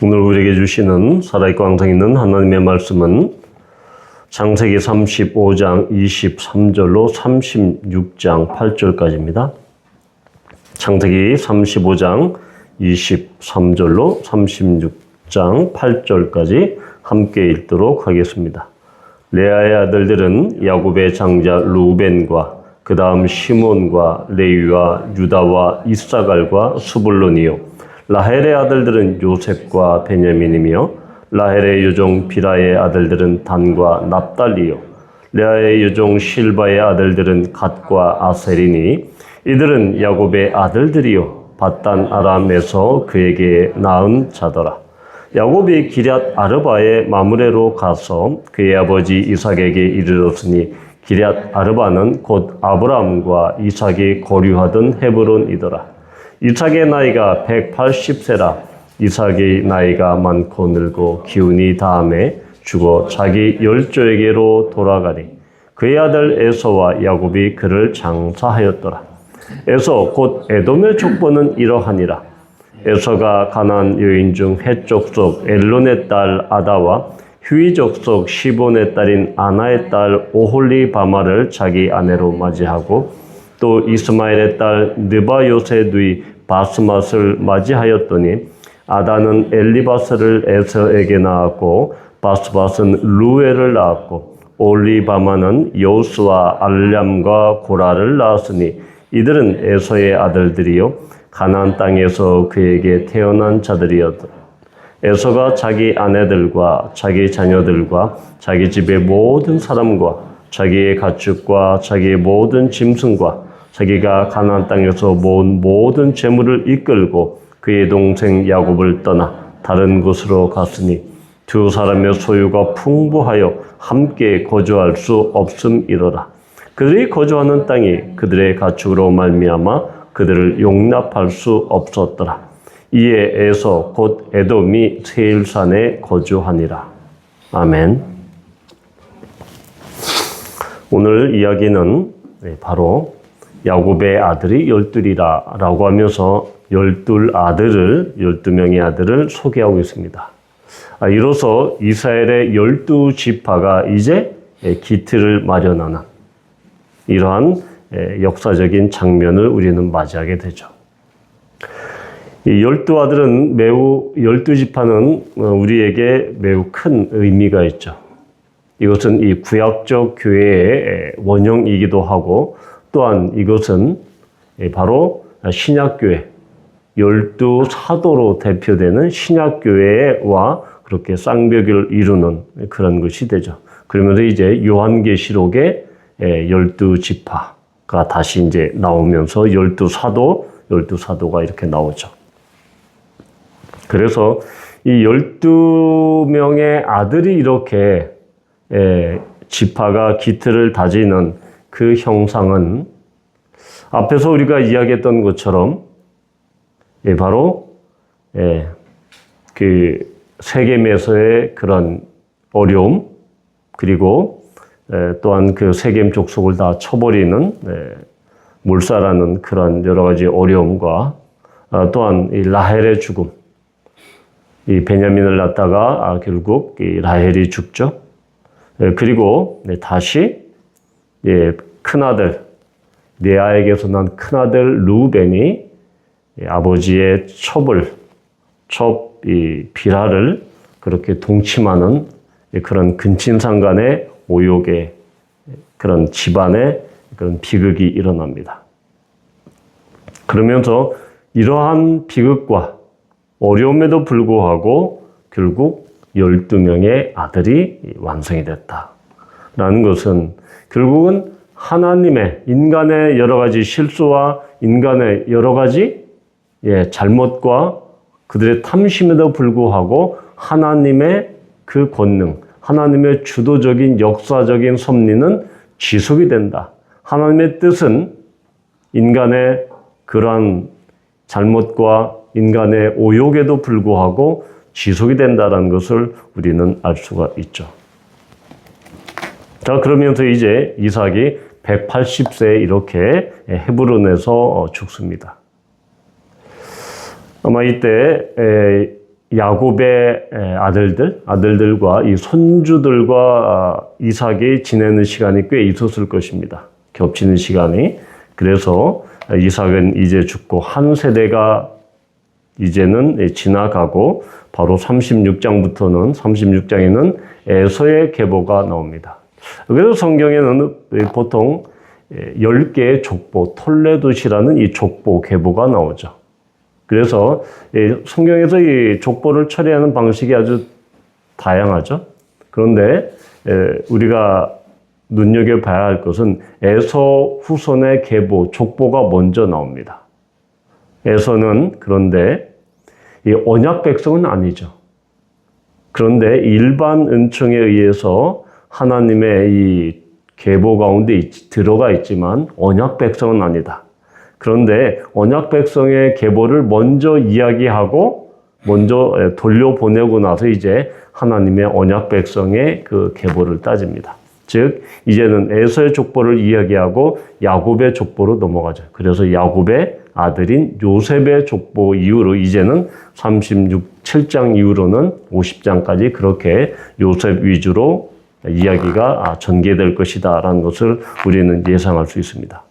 오늘 우리에게 주시는 살아있고 항상 있는 하나님의 말씀은 창세기 35장 23절로 36장 8절까지입니다. 창세기 35장 23절로 36장 8절까지 함께 읽도록 하겠습니다. 레아의 아들들은 야곱의 장자 루벤과 그 다음 시몬과 레위와 유다와 이사갈과 스불론이요 라헬의 아들들은 요셉과 베냐민이며 라헬의 여종 비라의 아들들은 단과 납달리요 레아의 여종 실바의 아들들은 갓과 아셀이니 이들은 야곱의 아들들이요 밧단 아람에서 그에게 낳은 자더라. 야곱이 기럇 아르바의 마므레로 가서 그의 아버지 이삭에게 이르렀으니 기럇 아르바는 곧 아브라함과 이삭이 거류하던 헤브론이더라. 이삭의 나이가 180세라. 이삭의 나이가 많고 늙고 기운이 다함에 죽어 자기 열조에게로 돌아가니 그의 아들 에서와 야곱이 그를 장사하였더라. 에서 곧 에돔의 족보는 이러하니라. 에서가 가나안 여인 중 헷 족속 엘론의 딸 아다와 휴이 족속 시본의 딸인 아나의 딸 오홀리바마를 자기 아내로 맞이하고 또 이스마엘의 딸 느바요세 누이 바스맛을 맞이하였더니 아다는 엘리바스를 에서에게 낳았고 바스맛은 루엘을 낳았고 올리바마는 여우스와 알람과 고라를 낳았으니 이들은 에서의 아들들이요 가나안 땅에서 그에게 태어난 자들이었다. 에서가 자기 아내들과 자기 자녀들과 자기 집의 모든 사람과 자기의 가축과 자기의 모든 짐승과 자기가 가나안 땅에서 모은 모든 재물을 이끌고 그의 동생 야곱을 떠나 다른 곳으로 갔으니 두 사람의 소유가 풍부하여 함께 거주할 수 없음이로라. 그들이 거주하는 땅이 그들의 가축으로 말미암아 그들을 용납할 수 없었더라. 이에 에서 곧 에돔이 세일산에 거주하니라. 아멘. 오늘 이야기는 바로 야곱의 아들이 12이라 라고 하면서 12명의 아들을 소개하고 있습니다. 이로써 이스라엘의 12지파가 이제 기틀을 마련하는 이러한 역사적인 장면을 우리는 맞이하게 되죠. 이 12아들은 12지파는 우리에게 매우 큰 의미가 있죠. 이것은 이 구약적 교회의 원형이기도 하고 또한 이것은 바로 신약교회, 12사도로 대표되는 신약교회와 그렇게 쌍벽을 이루는 그런 것이 되죠. 그러면서 이제 요한계시록의 12지파가 다시 이제 나오면서 12사도가 이렇게 나오죠. 그래서 이 12명의 아들이 이렇게 지파가 기틀을 다지는 그 형상은 앞에서 우리가 이야기했던 것처럼 바로 그 세겜에서의 그런 어려움 그리고 또한 그 세겜 족속을 다 쳐버리는 몰살하는 그런 여러 가지 어려움과 또한 이 라헬의 죽음, 이 베냐민을 낳다가 결국 이 라헬이 죽죠. 그리고 다시 큰아들 레아에게서 난 큰아들 루벤이 아버지의 이 비라를 그렇게 동침하는 그런 근친상간의 오욕의 그런 집안의 그런 비극이 일어납니다. 그러면서 이러한 비극과 어려움에도 불구하고 결국 12명의 아들이 완성이 됐다라는 것은 결국은 하나님의 인간의 여러 가지 실수와 인간의 여러 가지 잘못과 그들의 탐심에도 불구하고 하나님의 그 권능, 하나님의 주도적인 역사적인 섭리는 지속이 된다. 하나님의 뜻은 인간의 그러한 잘못과 인간의 오욕에도 불구하고 지속이 된다는 것을 우리는 알 수가 있죠. 자, 그러면서 이제 이삭이 180세에 이렇게 헤브론에서 죽습니다. 아마 이때 야곱의 아들들과 이 손주들과 이삭이 지내는 시간이 꽤 있었을 것입니다. 겹치는 시간이. 그래서 이삭은 이제 죽고 한 세대가 이제는 지나가고 바로 36장에는 에서의 계보가 나옵니다. 그래서 성경에는 보통 10개의 족보, 톨레도시라는 이 족보, 계보가 나오죠. 그래서 성경에서 이 족보를 처리하는 방식이 아주 다양하죠. 그런데 우리가 눈여겨봐야 할 것은 에서 후손의 계보, 족보가 먼저 나옵니다. 에서는 그런데 이 언약 백성은 아니죠. 그런데 일반 은총에 의해서 하나님의 이 계보 가운데 들어가 있지만 언약 백성은 아니다. 그런데 언약 백성의 계보를 먼저 이야기하고 먼저 돌려보내고 나서 이제 하나님의 언약 백성의 그 계보를 따집니다. 즉 이제는 에서의 족보를 이야기하고 야곱의 족보로 넘어가죠. 그래서 야곱의 아들인 요셉의 족보 이후로 이제는 37장 이후로는 50장까지 그렇게 요셉 위주로 이야기가 전개될 것이다라는 것을 우리는 예상할 수 있습니다.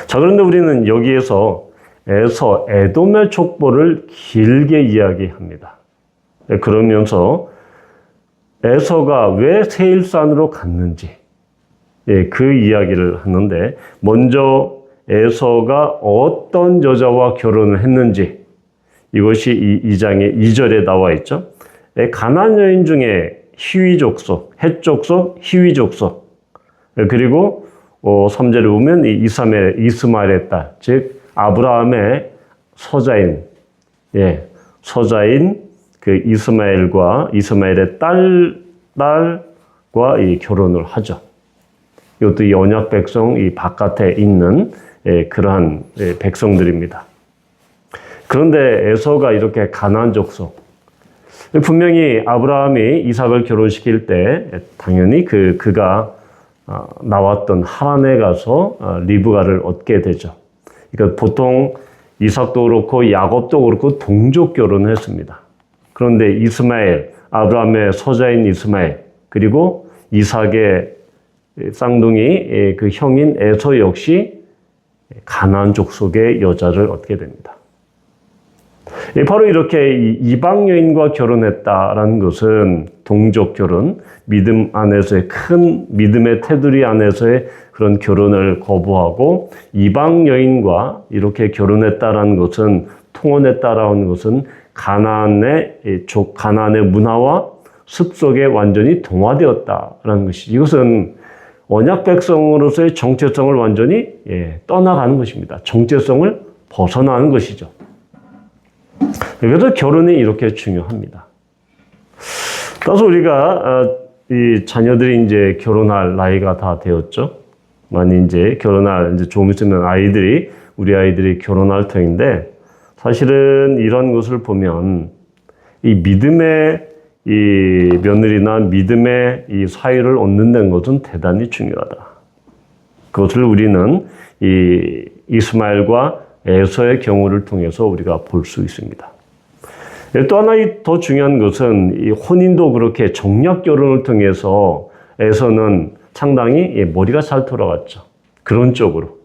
자, 그런데 우리는 여기에서 에돔의 족보를 길게 이야기합니다. 그러면서 에서가 왜 세일산으로 갔는지 그 이야기를 하는데 먼저 에서가 어떤 여자와 결혼을 했는지 이것이 이 장의 2절에 나와 있죠. 가나안 여인 중에 히위 족속, 헷 족속, 히위 족속 그리고 3절에 보면 이스마엘의 딸, 즉 아브라함의 서자인 그 이스마엘의 딸과 이 결혼을 하죠. 이것도 이 언약 백성 이 바깥에 있는 그러한 백성들입니다. 그런데 에서가 이렇게 가나안 족속, 분명히 아브라함이 이삭을 결혼시킬 때 당연히 그가 나왔던 하란에 가서 리브가를 얻게 되죠. 그러니까 보통 이삭도 그렇고 야곱도 그렇고 동족 결혼을 했습니다. 그런데 이스마엘, 아브라함의 서자인 이스마엘, 그리고 이삭의 쌍둥이 그 형인 에서 역시 가나안 족속의 여자를 얻게 됩니다. 바로 이렇게 이방 여인과 결혼했다라는 것은 동족 결혼, 믿음 안에서의 큰 믿음의 테두리 안에서의 그런 결혼을 거부하고 이방 여인과 이렇게 결혼했다라는 것은 통혼했다라는 것은 가나안의 문화와 습속에 완전히 동화되었다라는 것이죠. 이것은 언약 백성으로서의 정체성을 완전히 떠나가는 것입니다. 정체성을 벗어나는 것이죠. 그래서 결혼이 이렇게 중요합니다. 따라서 우리가 이 자녀들이 이제 결혼할 나이가 다 되었죠. 많이 이제 조금 있으면 우리 아이들이 결혼할 터인데 사실은 이런 것을 보면 이 믿음의 이 며느리나 믿음의 이 사위를 얻는다는 것은 대단히 중요하다. 그것을 우리는 이 이스마엘과 에서의 경우를 통해서 우리가 볼 수 있습니다. 또 하나 더 중요한 것은 이 혼인도 그렇게 정략 결혼을 통해서 에서는 상당히 머리가 잘 돌아갔죠. 그런 쪽으로.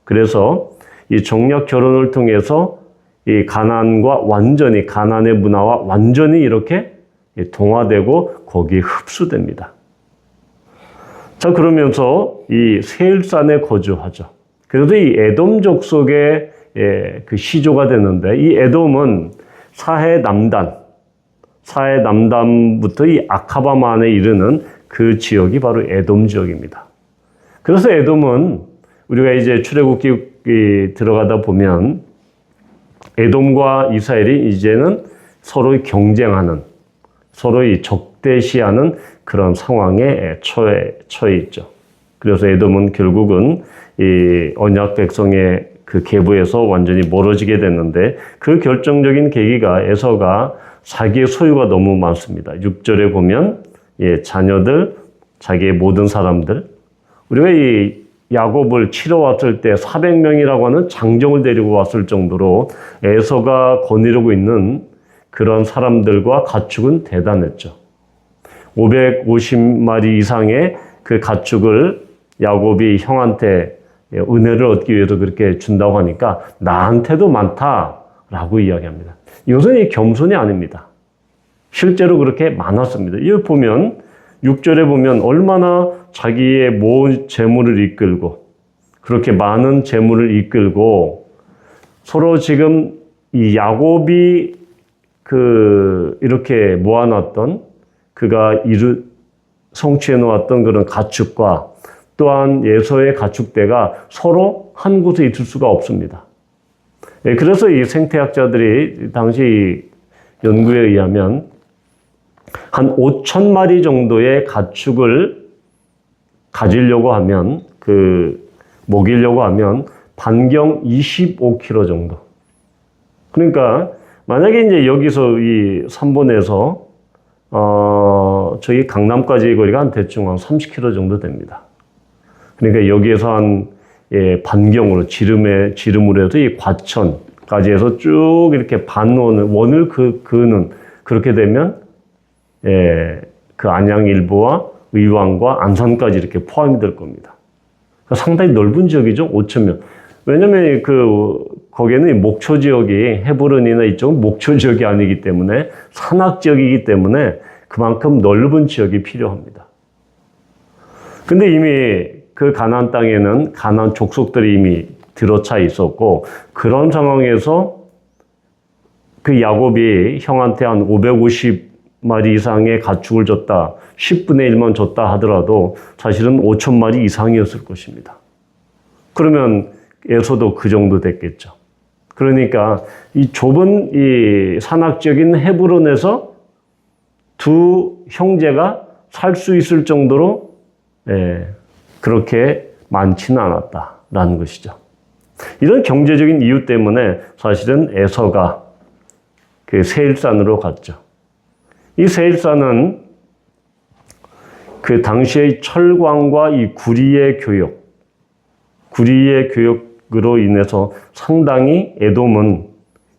그래서 이 정략 결혼을 통해서 이 가나안의 문화와 완전히 이렇게 동화되고 거기에 흡수됩니다. 자, 그러면서 이 세일산에 거주하죠. 그래도 이 에돔 족속의 그 시조가 되는데 이 에돔은 사해 남단부터 이 아카바만에 이르는 그 지역이 바로 에돔 지역입니다. 그래서 에돔은 우리가 이제 출애굽기 들어가다 보면 에돔과 이스라엘이 이제는 서로 경쟁하는, 서로 적대시하는 그런 상황에 처해 있죠. 그래서 에돔은 결국은 이 언약 백성의 그 계보에서 완전히 멀어지게 됐는데 그 결정적인 계기가 에서가 자기의 소유가 너무 많습니다. 6절에 보면 자녀들, 자기의 모든 사람들, 우리가 이 야곱을 치러 왔을 때 400명이라고 하는 장정을 데리고 왔을 정도로 에서가 거느리고 있는 그런 사람들과 가축은 대단했죠. 550마리 이상의 그 가축을 야곱이 형한테 은혜를 얻기 위해서 그렇게 준다고 하니까 나한테도 많다라고 이야기합니다. 이것은 이 겸손이 아닙니다. 실제로 그렇게 많았습니다. 이거 보면 6절에 보면 얼마나 자기의 모은 재물을 이끌고 그렇게 많은 재물을 이끌고 서로 지금 이 야곱이 이렇게 모아놨던 그가 성취해 놓았던 그런 가축과 또한 에서의 가축대가 서로 한 곳에 있을 수가 없습니다. 그래서 이 생태학자들이 당시 연구에 의하면 한 5,000마리 정도의 가축을 가지려고 하면 먹이려고 하면 반경 25km 정도. 그러니까 만약에 이제 여기서 이 3번에서 저희 강남까지의 거리가 한 대충 한 30km 정도 됩니다. 그러니까 여기에서 한 반경으로 지름으로 해서 이 과천까지 해서 쭉 이렇게 원을 그는 그렇게 되면 그 안양 일부와 의왕과 안산까지 이렇게 포함이 될 겁니다. 그러니까 상당히 넓은 지역이죠. 5,000명. 왜냐면 거기에는 목초 지역이 헤브론이나 이쪽은 목초 지역이 아니기 때문에 산악 지역이기 때문에 그만큼 넓은 지역이 필요합니다. 근데 이미 그 가나안 땅에는 가나안 족속들이 이미 들어차 있었고 그런 상황에서 그 야곱이 형한테 한 550마리 이상의 가축을 줬다. 10분의 1만 줬다 하더라도 사실은 5,000마리 이상이었을 것입니다. 그러면 에서도 그 정도 됐겠죠. 그러니까 이 좁은 이 산악지역인 헤브론에서 두 형제가 살 수 있을 정도로 그렇게 많지는 않았다라는 것이죠. 이런 경제적인 이유 때문에 사실은 에서가 그 세일산으로 갔죠. 이 세일산은 그 당시의 철광과 이 구리의 교역으로 인해서 상당히 에돔은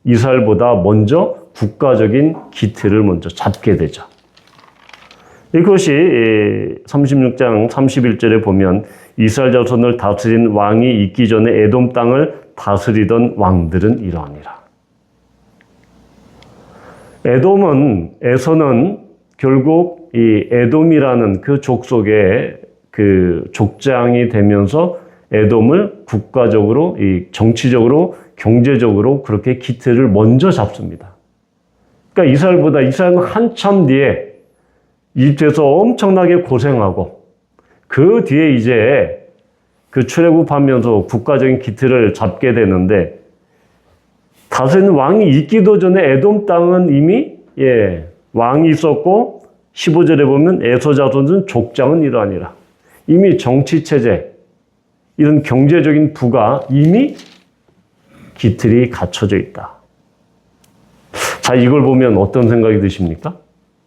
이스라엘보다 먼저 국가적인 기틀을 먼저 잡게 되죠. 이것이 36장 31절에 보면 이스라엘 자손을 다스린 왕이 있기 전에 에돔 땅을 다스리던 왕들은 이러하니라. 에서는 결국 이 에돔이라는 그 족속의 그 족장이 되면서 에돔을 국가적으로, 이 정치적으로, 경제적으로 그렇게 기틀을 먼저 잡습니다. 그러니까 이스라엘은 한참 뒤에 이집트에서 엄청나게 고생하고 그 뒤에 이제 그 출애굽하면서 국가적인 기틀을 잡게 되는데 다스리는 왕이 있기도 전에 에돔 땅은 이미 왕이 있었고 15절에 보면 에서 자손은 족장은 이러하니라. 이미 정치체제 이런 경제적인 부가 이미 기틀이 갖춰져 있다. 자, 이걸 보면 어떤 생각이 드십니까?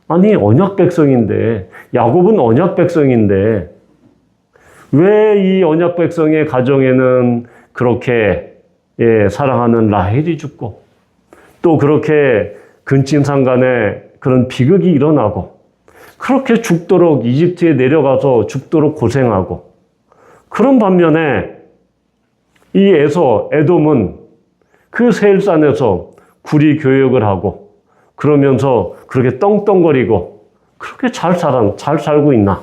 아니, 언약 백성인데, 야곱은 언약 백성인데, 왜 이 언약 백성의 가정에는 그렇게 사랑하는 라헬이 죽고, 또 그렇게 근친상간에 그런 비극이 일어나고, 그렇게 죽도록 이집트에 내려가서 죽도록 고생하고, 그런 반면에 이 에돔은 그 세일산에서 구리 교역을 하고 그러면서 그렇게 떵떵거리고 그렇게 잘 살고 있나?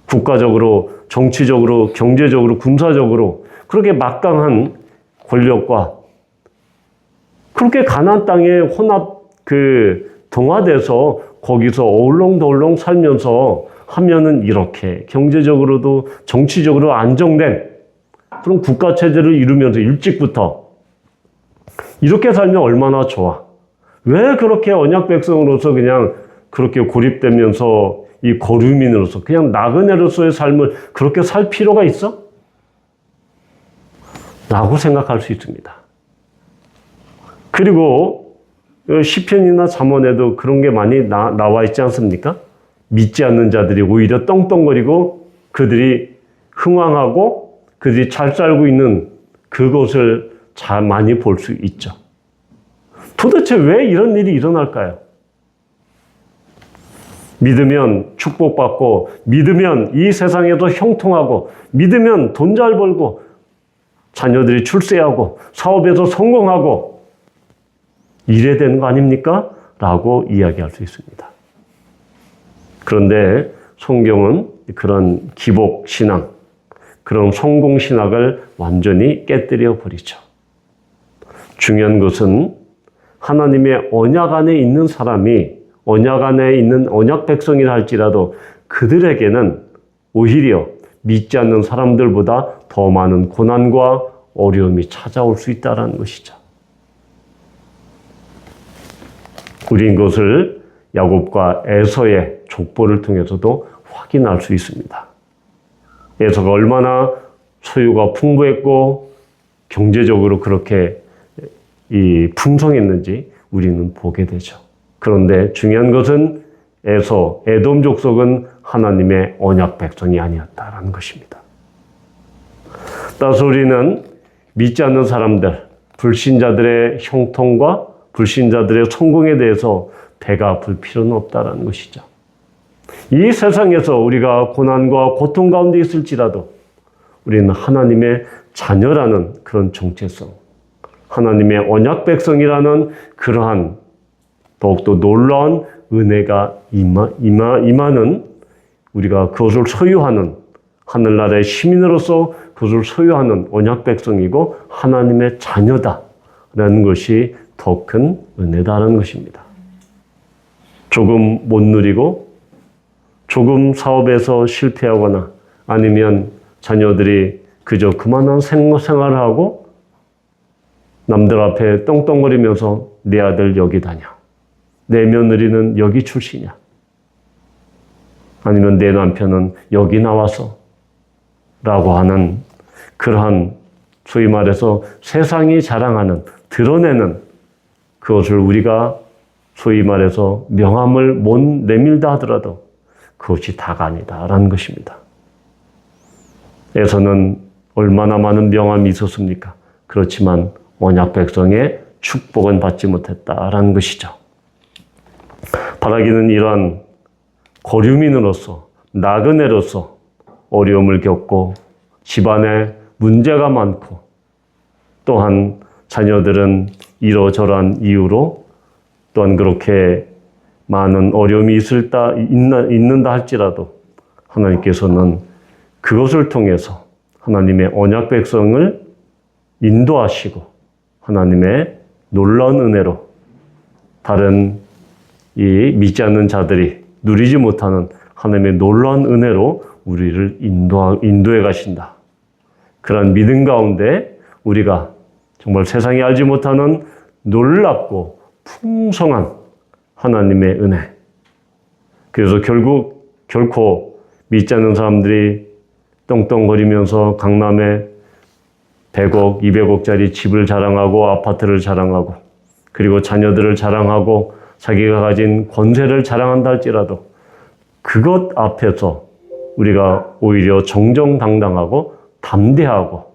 국가적으로, 정치적으로, 경제적으로, 군사적으로 그렇게 막강한 권력과 그렇게 가나안 땅에 동화돼서 거기서 어울렁더울렁 살면서 하면은 이렇게 경제적으로도 정치적으로 안정된 그런 국가체제를 이루면서 일찍부터 이렇게 살면 얼마나 좋아. 왜 그렇게 언약 백성으로서 그냥 그렇게 고립되면서 이 거류민으로서 그냥 나그네로서의 삶을 그렇게 살 필요가 있어? 라고 생각할 수 있습니다. 그리고 시편이나 잠언에도 그런 게 많이 나와 있지 않습니까? 믿지 않는 자들이 오히려 떵떵거리고 그들이 흥왕하고 그들이 잘 살고 있는 그것을 잘 많이 볼 수 있죠. 도대체 왜 이런 일이 일어날까요? 믿으면 축복받고, 믿으면 이 세상에도 형통하고, 믿으면 돈 잘 벌고, 자녀들이 출세하고, 사업에서 성공하고, 이래야 되는 거 아닙니까? 라고 이야기할 수 있습니다. 그런데 성경은 그런 기복신앙, 그런 성공신학을 완전히 깨뜨려 버리죠. 중요한 것은 하나님의 언약 안에 있는 사람이 언약 안에 있는 언약 백성이라 할지라도 그들에게는 오히려 믿지 않는 사람들보다 더 많은 고난과 어려움이 찾아올 수 있다는 것이죠. 우린 그것을 야곱과 에서의 족보를 통해서도 확인할 수 있습니다. 에서가 얼마나 소유가 풍부했고 경제적으로 그렇게 풍성했는지 우리는 보게 되죠. 그런데 중요한 것은 에서, 에돔 족속은 하나님의 언약 백성이 아니었다라는 것입니다. 따라서 우리는 믿지 않는 사람들, 불신자들의 형통과 불신자들의 성공에 대해서 배가 아플 필요는 없다라는 것이죠. 이 세상에서 우리가 고난과 고통 가운데 있을지라도 우리는 하나님의 자녀라는 그런 정체성, 하나님의 언약 백성이라는 그러한 더욱더 놀라운 은혜가 임하는 우리가 그것을 소유하는 하늘나라의 시민으로서 그것을 소유하는 언약 백성이고 하나님의 자녀다라는 것이 더 큰 은혜다라는 것입니다. 조금 못 누리고 조금 사업에서 실패하거나 아니면 자녀들이 그저 그만한 생활을 하고 남들 앞에 떵떵거리면서 내 아들 여기 다녀. 내 며느리는 여기 출신이야. 아니면 내 남편은 여기 나와서 라고 하는 그러한 소위 말해서 세상이 자랑하는 드러내는 그것을 우리가 소위 말해서 명함을 못 내밀다 하더라도 그것이 다가 아니다라는 것입니다. 에서는 얼마나 많은 명함이 있었습니까? 그렇지만 언약 백성의 축복은 받지 못했다라는 것이죠. 바라기는 이러한 고류민으로서 나그네로서 어려움을 겪고 집안에 문제가 많고 또한 자녀들은 이러저러한 이유로 또한 그렇게 많은 어려움이 있는다 할지라도 하나님께서는 그것을 통해서 하나님의 언약 백성을 인도하시고 하나님의 놀라운 은혜로 다른 이 믿지 않는 자들이 누리지 못하는 하나님의 놀라운 은혜로 우리를 인도해 가신다. 그런 믿음 가운데 우리가 정말 세상이 알지 못하는 놀랍고 풍성한 하나님의 은혜. 그래서 결코 믿지 않는 사람들이 떵떵거리면서 강남에 100억, 200억짜리 집을 자랑하고 아파트를 자랑하고 그리고 자녀들을 자랑하고 자기가 가진 권세를 자랑한다 할지라도 그것 앞에서 우리가 오히려 정정당당하고 담대하고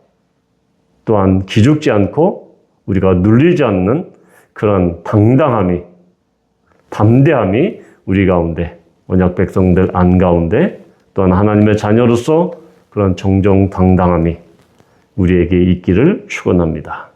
또한 기죽지 않고 우리가 눌리지 않는 그런 담대함이 우리 가운데 언약 백성들 안 가운데 또한 하나님의 자녀로서 그런 정정당당함이 우리에게 있기를 축원합니다.